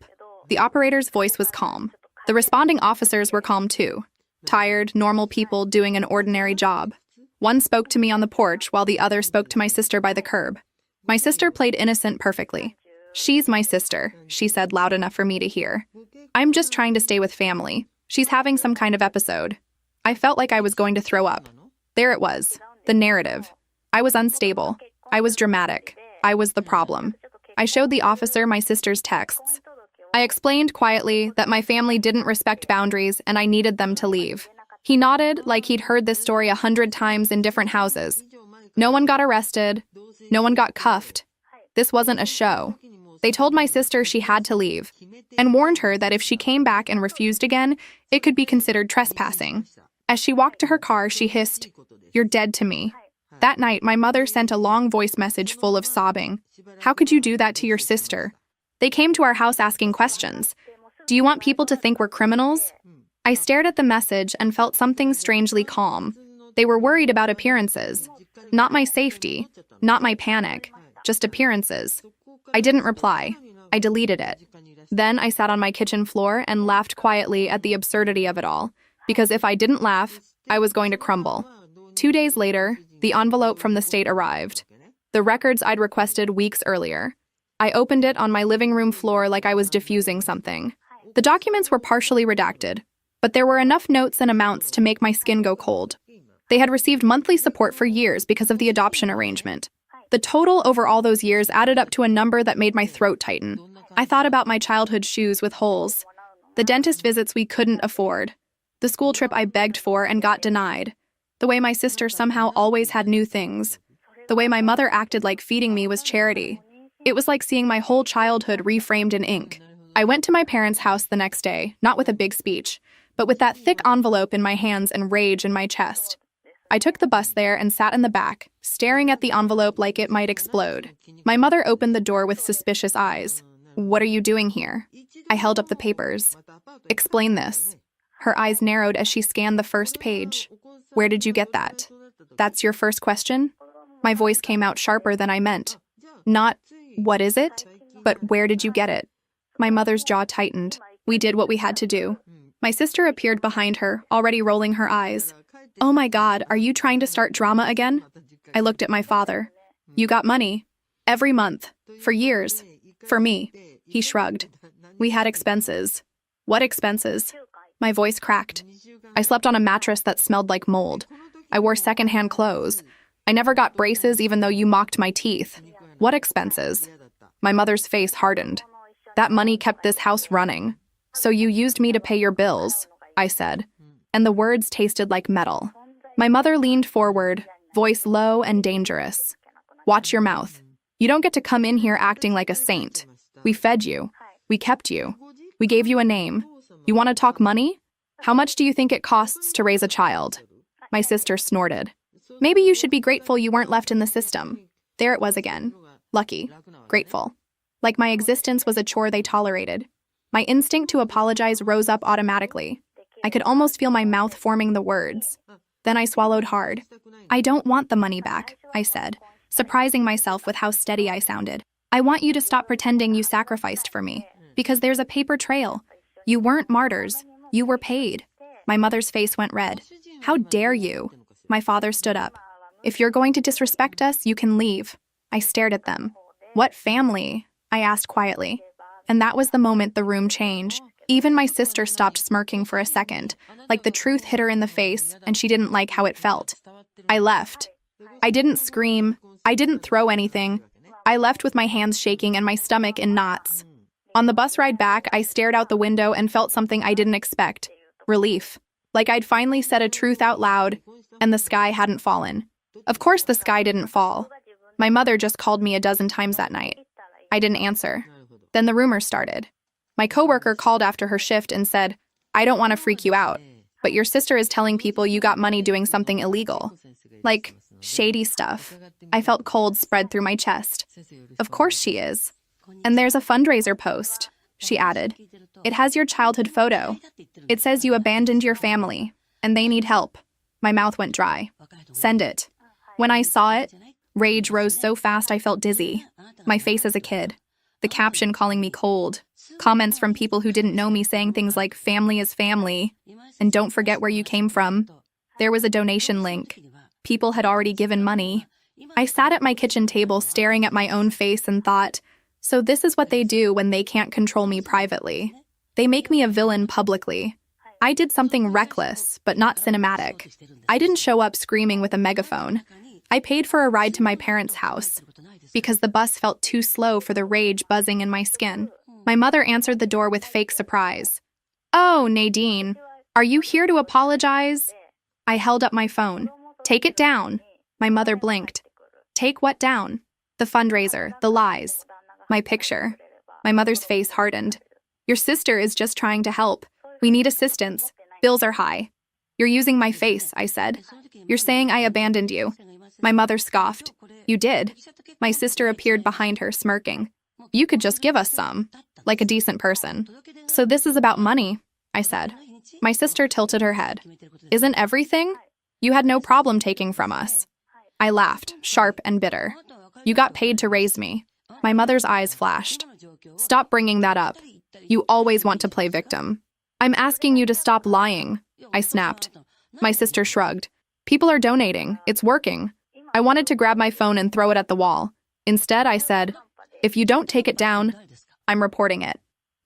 A: The operator's voice was calm. The responding officers were calm too. Tired, normal people doing an ordinary job. One spoke to me on the porch while the other spoke to my sister by the curb. My sister played innocent perfectly. "She's my sister," she said loud enough for me to hear. "I'm just trying to stay with family. She's having some kind of episode." I felt like I was going to throw up. There it was, the narrative. I was unstable. I was dramatic. I was the problem. I showed the officer my sister's texts. I explained quietly that my family didn't respect boundaries and I needed them to leave. He nodded like he'd heard this story 100 times in different houses. No one got arrested. No one got cuffed. This wasn't a show. They told my sister she had to leave and warned her that if she came back and refused again, it could be considered trespassing. As she walked to her car, she hissed, "You're dead to me." That night, my mother sent a long voice message full of sobbing. "How could you do that to your sister?" They came to our house asking questions. "Do you want people to think we're criminals?" I stared at the message and felt something strangely calm. They were worried about appearances. Not my safety, not my panic, just appearances. I didn't reply. I deleted it. Then I sat on my kitchen floor and laughed quietly at the absurdity of it all, because if I didn't laugh, I was going to crumble. 2 days later, the envelope from the state arrived. The records I'd requested weeks earlier. I opened it on my living room floor like I was diffusing something. The documents were partially redacted, but there were enough notes and amounts to make my skin go cold. They had received monthly support for years because of the adoption arrangement. The total over all those years added up to a number that made my throat tighten. I thought about my childhood shoes with holes, the dentist visits we couldn't afford, the school trip I begged for and got denied, the way my sister somehow always had new things, the way my mother acted like feeding me was charity. It was like seeing my whole childhood reframed in ink. I went to my parents' house the next day, not with a big speech, but with that thick envelope in my hands and rage in my chest. I took the bus there and sat in the back, staring at the envelope like it might explode. My mother opened the door with suspicious eyes. "What are you doing here?" I held up the papers. "Explain this." Her eyes narrowed as she scanned the first page. "Where did you get that?" "That's your first question?" My voice came out sharper than I meant. Not, "What is it?" but "Where did you get it?" My mother's jaw tightened. We did what we had to do. My sister appeared behind her, already rolling her eyes. "Oh my God, are you trying to start drama again?" I looked at my father. "You got money. Every month. For years. For me." He shrugged. "We had expenses." "What expenses?" My voice cracked. "I slept on a mattress that smelled like mold. I wore secondhand clothes. I never got braces even though you mocked my teeth." "What expenses?" My mother's face hardened. "That money kept this house running. So you used me to pay your bills," I said. And the words tasted like metal. My mother leaned forward, voice low and dangerous. "Watch your mouth. You don't get to come in here acting like a saint. We fed you. We kept you. We gave you a name. You want to talk money? How much do you think it costs to raise a child?" My sister snorted. "Maybe you should be grateful you weren't left in the system." There it was again. Lucky. Grateful. Like my existence was a chore they tolerated. My instinct to apologize rose up automatically. I could almost feel my mouth forming the words. Then I swallowed hard. "I don't want the money back," I said, surprising myself with how steady I sounded. "I want you to stop pretending you sacrificed for me, because there's a paper trail. You weren't martyrs. You were paid." My mother's face went red. "How dare you?" My father stood up. "If you're going to disrespect us, you can leave." I stared at them. "What family?" I asked quietly. And that was the moment the room changed. Even my sister stopped smirking for a second, like the truth hit her in the face and she didn't like how it felt. I left. I didn't scream. I didn't throw anything. I left with my hands shaking and my stomach in knots. On the bus ride back, I stared out the window and felt something I didn't expect. Relief. Like I'd finally said a truth out loud, and the sky hadn't fallen. Of course the sky didn't fall. My mother just called me a dozen times that night. I didn't answer. Then the rumors started. My coworker called after her shift and said, "I don't want to freak you out, but your sister is telling people you got money doing something illegal." Like, shady stuff. I felt cold spread through my chest. "Of course she is. And there's a fundraiser post," she added. "It has your childhood photo. It says you abandoned your family, and they need help." My mouth went dry. "Send it." When I saw it, rage rose so fast I felt dizzy. My face as a kid. The caption calling me cold. Comments from people who didn't know me saying things like, family is family, and don't forget where you came from. There was a donation link. People had already given money. I sat at my kitchen table staring at my own face and thought, so this is what they do when they can't control me privately. They make me a villain publicly. I did something reckless, but not cinematic. I didn't show up screaming with a megaphone. I paid for a ride to my parents' house because the bus felt too slow for the rage buzzing in my skin. My mother answered the door with fake surprise. "Oh, Nadine, are you here to apologize?" I held up my phone. "Take it down." My mother blinked. "Take what down?" "The fundraiser, the lies." My picture. My mother's face hardened. "Your sister is just trying to help. We need assistance. Bills are high." "You're using my face," I said. "You're saying I abandoned you." My mother scoffed. "You did." My sister appeared behind her, smirking. "You could just give us some, like a decent person." "So this is about money," I said. My sister tilted her head. "Isn't everything? You had no problem taking from us." I laughed, sharp and bitter. "You got paid to raise me." My mother's eyes flashed. "Stop bringing that up. You always want to play victim." "I'm asking you to stop lying," I snapped. My sister shrugged. "People are donating. It's working." I wanted to grab my phone and throw it at the wall. Instead, I said, "If you don't take it down, I'm reporting it."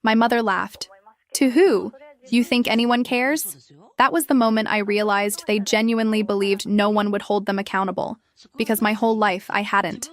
A: My mother laughed. "To who? You think anyone cares?" That was the moment I realized they genuinely believed no one would hold them accountable, because my whole life I hadn't.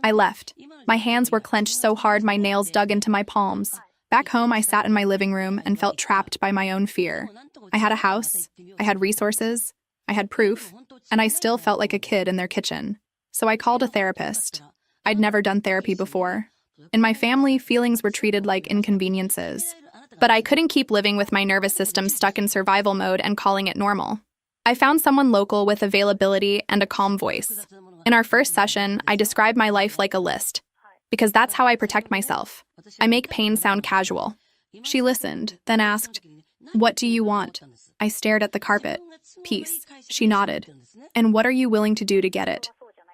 A: I left. My hands were clenched so hard my nails dug into my palms. Back home, I sat in my living room and felt trapped by my own fear. I had a house, I had resources, I had proof, and I still felt like a kid in their kitchen. So I called a therapist. I'd never done therapy before. In my family, feelings were treated like inconveniences. But I couldn't keep living with my nervous system stuck in survival mode and calling it normal. I found someone local with availability and a calm voice. In our first session, I described my life like a list, because that's how I protect myself. I make pain sound casual. She listened, then asked, "What do you want?" I stared at the carpet. "Peace." She nodded. "And what are you willing to do to get it?"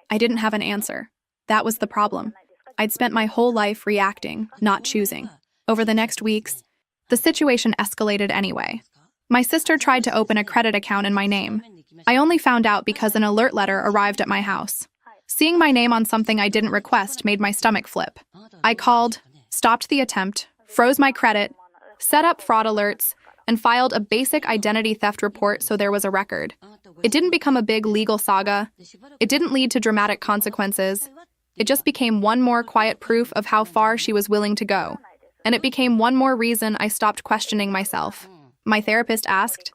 A: I didn't have an answer. That was the problem. I'd spent my whole life reacting, not choosing. Over the next weeks, the situation escalated anyway. My sister tried to open a credit account in my name. I only found out because an alert letter arrived at my house. Seeing my name on something I didn't request made my stomach flip. I called, stopped the attempt, froze my credit, set up fraud alerts, and filed a basic identity theft report so there was a record. It didn't become a big legal saga. It didn't lead to dramatic consequences. It just became one more quiet proof of how far she was willing to go. And it became one more reason I stopped questioning myself. My therapist asked,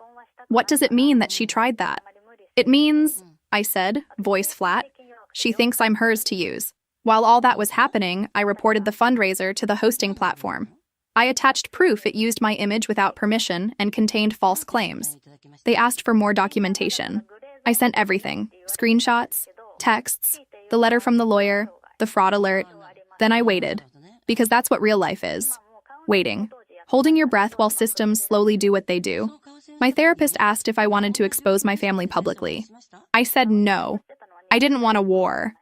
A: "What does it mean that she tried that?" "It means," I said, voice flat, "she thinks I'm hers to use." While all that was happening, I reported the fundraiser to the hosting platform. I attached proof it used my image without permission and contained false claims. They asked for more documentation. I sent everything, screenshots, texts, the letter from the lawyer, the fraud alert. Then I waited, because that's what real life is. Waiting. Holding your breath while systems slowly do what they do. My therapist asked if I wanted to expose my family publicly. I said no. I didn't want a war.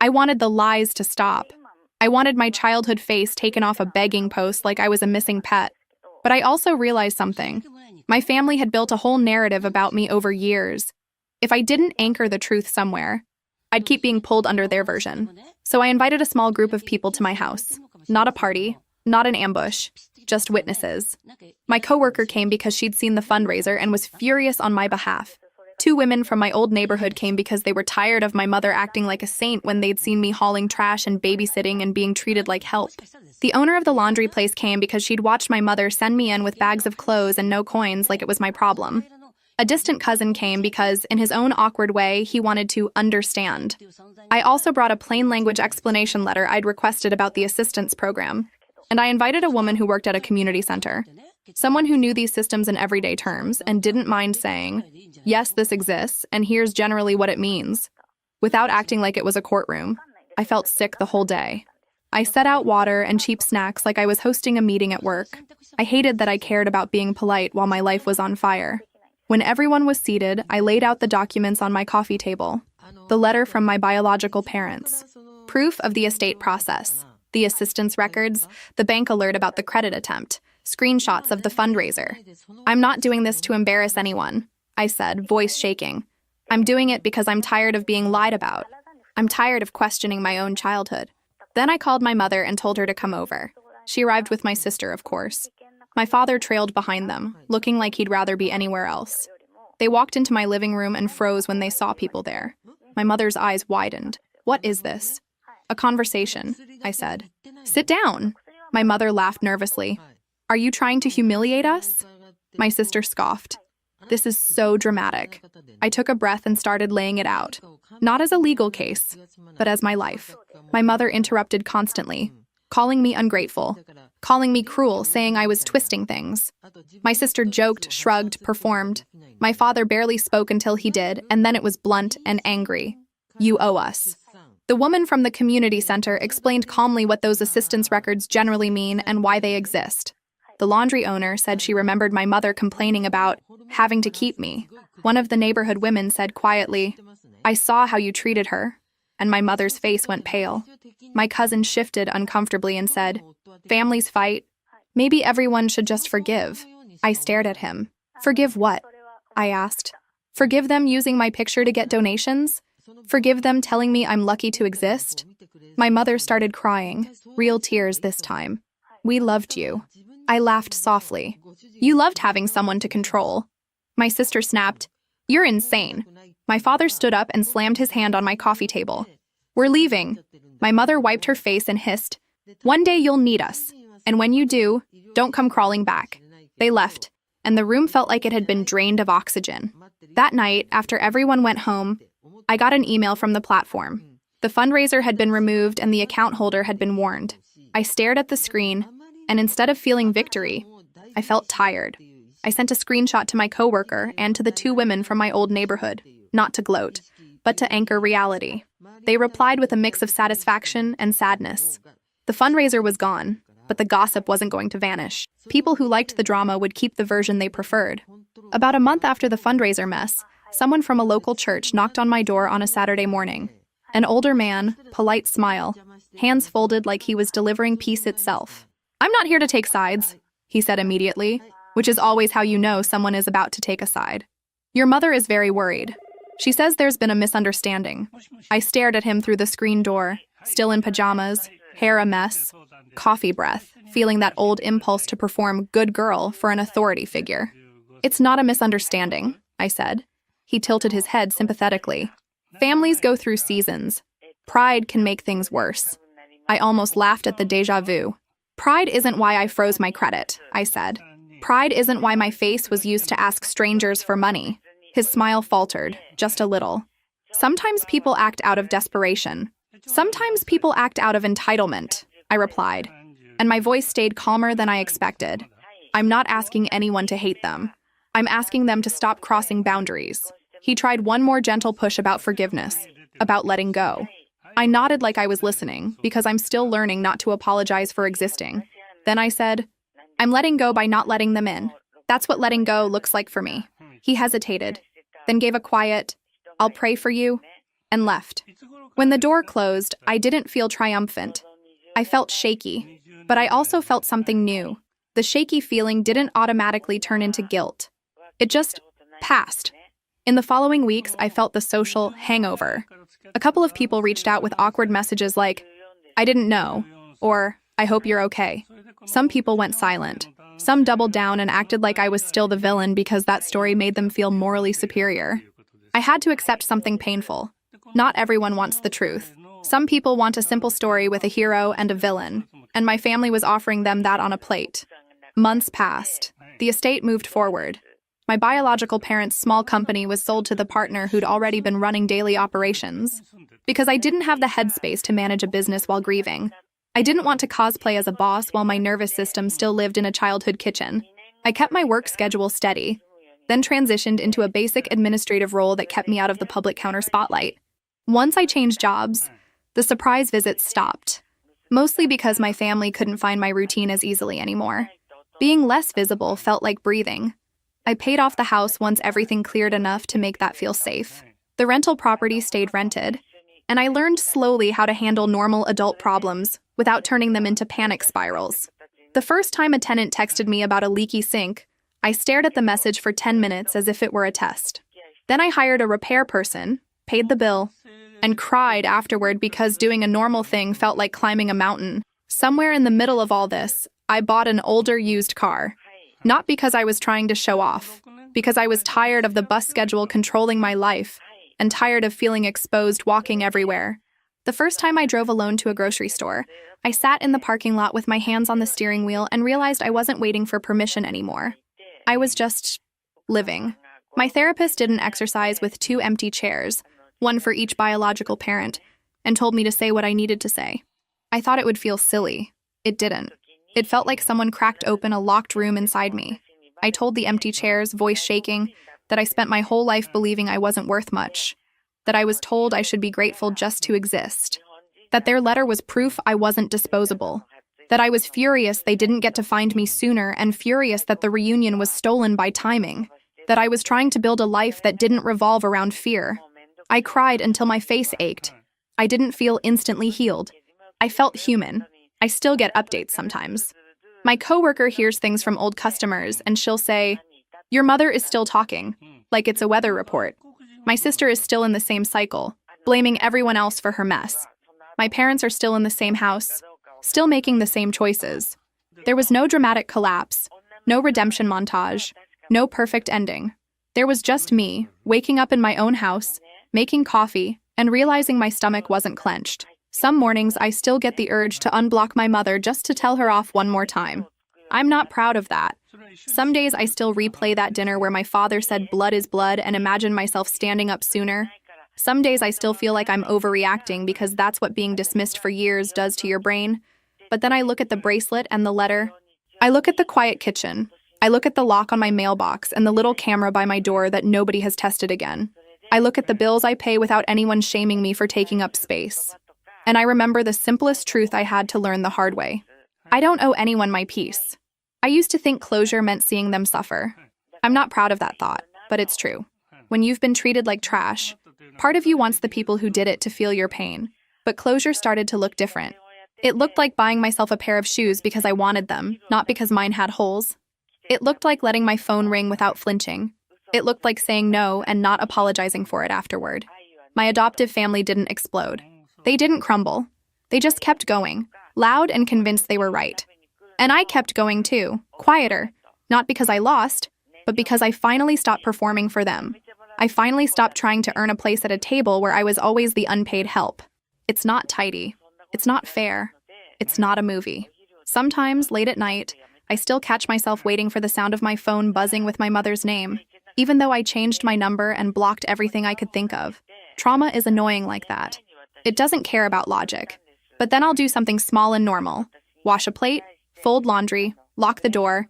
A: I wanted the lies to stop. I wanted my childhood face taken off a begging post like I was a missing pet. But I also realized something. My family had built a whole narrative about me over years. If I didn't anchor the truth somewhere, I'd keep being pulled under their version. So I invited a small group of people to my house. Not a party, not an ambush, just witnesses. My coworker came because she'd seen the fundraiser and was furious on my behalf. 2 women from my old neighborhood came because they were tired of my mother acting like a saint when they'd seen me hauling trash and babysitting and being treated like help. The owner of the laundry place came because she'd watched my mother send me in with bags of clothes and no coins like it was my problem. A distant cousin came because, in his own awkward way, he wanted to understand. I also brought a plain language explanation letter I'd requested about the assistance program. And I invited a woman who worked at a community center. Someone who knew these systems in everyday terms and didn't mind saying, "Yes, this exists, and here's generally what it means," without acting like it was a courtroom. I felt sick the whole day. I set out water and cheap snacks like I was hosting a meeting at work. I hated that I cared about being polite while my life was on fire. When everyone was seated, I laid out the documents on my coffee table. The letter from my biological parents. Proof of the estate process. The assistance records, the bank alert about the credit attempt, screenshots of the fundraiser. I'm not doing this to embarrass anyone, I said, voice shaking. I'm doing it because I'm tired of being lied about. I'm tired of questioning my own childhood. Then I called my mother and told her to come over. She arrived with my sister, of course. My father trailed behind them, looking like he'd rather be anywhere else. They walked into my living room and froze when they saw people there. My mother's eyes widened. What is this? A conversation, I said. Sit down. My mother laughed nervously. Are you trying to humiliate us? My sister scoffed. This is so dramatic. I took a breath and started laying it out. Not as a legal case, but as my life. My mother interrupted constantly, calling me ungrateful, calling me cruel, saying I was twisting things. My sister joked, shrugged, performed. My father barely spoke until he did, and then it was blunt and angry. You owe us. The woman from the community center explained calmly what those assistance records generally mean and why they exist. The laundry owner said she remembered my mother complaining about having to keep me. One of the neighborhood women said quietly, I saw how you treated her, and my mother's face went pale. My cousin shifted uncomfortably and said, families fight. Maybe everyone should just forgive. I stared at him. Forgive what? I asked. Forgive them using my picture to get donations? Forgive them telling me I'm lucky to exist? My mother started crying, real tears this time. We loved you. I laughed softly. You loved having someone to control. My sister snapped, You're insane. My father stood up and slammed his hand on my coffee table. We're leaving. My mother wiped her face and hissed, One day you'll need us, and when you do, don't come crawling back. They left, and the room felt like it had been drained of oxygen. That night, after everyone went home, I got an email from the platform. The fundraiser had been removed and the account holder had been warned. I stared at the screen, and instead of feeling victory, I felt tired. I sent a screenshot to my coworker and to the two women from my old neighborhood, not to gloat, but to anchor reality. They replied with a mix of satisfaction and sadness. The fundraiser was gone, but the gossip wasn't going to vanish. People who liked the drama would keep the version they preferred. About a month after the fundraiser mess, someone from a local church knocked on my door on a Saturday morning. An older man, polite smile, hands folded like he was delivering peace itself. I'm not here to take sides, he said immediately, which is always how you know someone is about to take a side. Your mother is very worried. She says there's been a misunderstanding. I stared at him through the screen door, still in pajamas, hair a mess, coffee breath, feeling that old impulse to perform good girl for an authority figure. It's not a misunderstanding, I said. He tilted his head sympathetically. Families go through seasons. Pride can make things worse. I almost laughed at the déjà vu. Pride isn't why I froze my credit, I said. Pride isn't why my face was used to ask strangers for money. His smile faltered, just a little. Sometimes people act out of desperation. Sometimes people act out of entitlement, I replied, and my voice stayed calmer than I expected. I'm not asking anyone to hate them. I'm asking them to stop crossing boundaries. He tried one more gentle push about forgiveness, about letting go. I nodded like I was listening, because I'm still learning not to apologize for existing. Then I said, I'm letting go by not letting them in. That's what letting go looks like for me. He hesitated, then gave a quiet, I'll pray for you, and left. When the door closed, I didn't feel triumphant. I felt shaky, but I also felt something new. The shaky feeling didn't automatically turn into guilt. It just passed. In the following weeks, I felt the social hangover. A couple of people reached out with awkward messages like, I didn't know, or I hope you're okay. Some people went silent. Some doubled down and acted like I was still the villain because that story made them feel morally superior. I had to accept something painful. Not everyone wants the truth. Some people want a simple story with a hero and a villain, and my family was offering them that on a plate. Months passed. The estate moved forward. My biological parents' small company was sold to the partner who'd already been running daily operations. Because I didn't have the headspace to manage a business while grieving. I didn't want to cosplay as a boss while my nervous system still lived in a childhood kitchen. I kept my work schedule steady, then transitioned into a basic administrative role that kept me out of the public counter spotlight. Once I changed jobs, the surprise visits stopped, mostly because my family couldn't find my routine as easily anymore. Being less visible felt like breathing. I paid off the house once everything cleared enough to make that feel safe. The rental property stayed rented, and I learned slowly how to handle normal adult problems without turning them into panic spirals. The first time a tenant texted me about a leaky sink, I stared at the message for 10 minutes as if it were a test. Then I hired a repair person, paid the bill, and cried afterward because doing a normal thing felt like climbing a mountain. Somewhere in the middle of all this, I bought an older used car. Not because I was trying to show off, because I was tired of the bus schedule controlling my life and tired of feeling exposed walking everywhere. The first time I drove alone to a grocery store, I sat in the parking lot with my hands on the steering wheel and realized I wasn't waiting for permission anymore. I was just living. My therapist did an exercise with 2 empty chairs, one for each biological parent, and told me to say what I needed to say. I thought it would feel silly. It didn't. It felt like someone cracked open a locked room inside me. I told the empty chairs, voice shaking, that I spent my whole life believing I wasn't worth much, that I was told I should be grateful just to exist, that their letter was proof I wasn't disposable, that I was furious they didn't get to find me sooner and furious that the reunion was stolen by timing, that I was trying to build a life that didn't revolve around fear. I cried until my face ached. I didn't feel instantly healed. I felt human. I still get updates sometimes. My coworker hears things from old customers and she'll say, "Your mother is still talking," like it's a weather report. My sister is still in the same cycle, blaming everyone else for her mess. My parents are still in the same house, still making the same choices. There was no dramatic collapse, no redemption montage, no perfect ending. There was just me, waking up in my own house, making coffee, and realizing my stomach wasn't clenched. Some mornings I still get the urge to unblock my mother just to tell her off one more time. I'm not proud of that. Some days I still replay that dinner where my father said blood is blood and imagine myself standing up sooner. Some days I still feel like I'm overreacting because that's what being dismissed for years does to your brain. But then I look at the bracelet and the letter. I look at the quiet kitchen. I look at the lock on my mailbox and the little camera by my door that nobody has tested again. I look at the bills I pay without anyone shaming me for taking up space. And I remember the simplest truth I had to learn the hard way. I don't owe anyone my peace. I used to think closure meant seeing them suffer. I'm not proud of that thought, but it's true. When you've been treated like trash, part of you wants the people who did it to feel your pain. But closure started to look different. It looked like buying myself a pair of shoes because I wanted them, not because mine had holes. It looked like letting my phone ring without flinching. It looked like saying no and not apologizing for it afterward. My adoptive family didn't explode. They didn't crumble. They just kept going, loud and convinced they were right. And I kept going too, quieter, not because I lost, but because I finally stopped performing for them. I finally stopped trying to earn a place at a table where I was always the unpaid help. It's not tidy. It's not fair. It's not a movie. Sometimes, late at night, I still catch myself waiting for the sound of my phone buzzing with my mother's name, even though I changed my number and blocked everything I could think of. Trauma is annoying like that. It doesn't care about logic. But then I'll do something small and normal. Wash a plate, fold laundry, lock the door,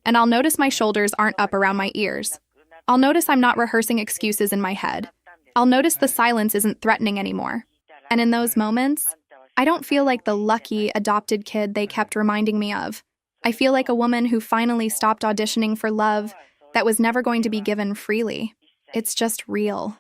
A: and I'll notice my shoulders aren't up around my ears. I'll notice I'm not rehearsing excuses in my head. I'll notice the silence isn't threatening anymore. And in those moments, I don't feel like the lucky, adopted kid they kept reminding me of. I feel like a woman who finally stopped auditioning for love that was never going to be given freely. It's just real.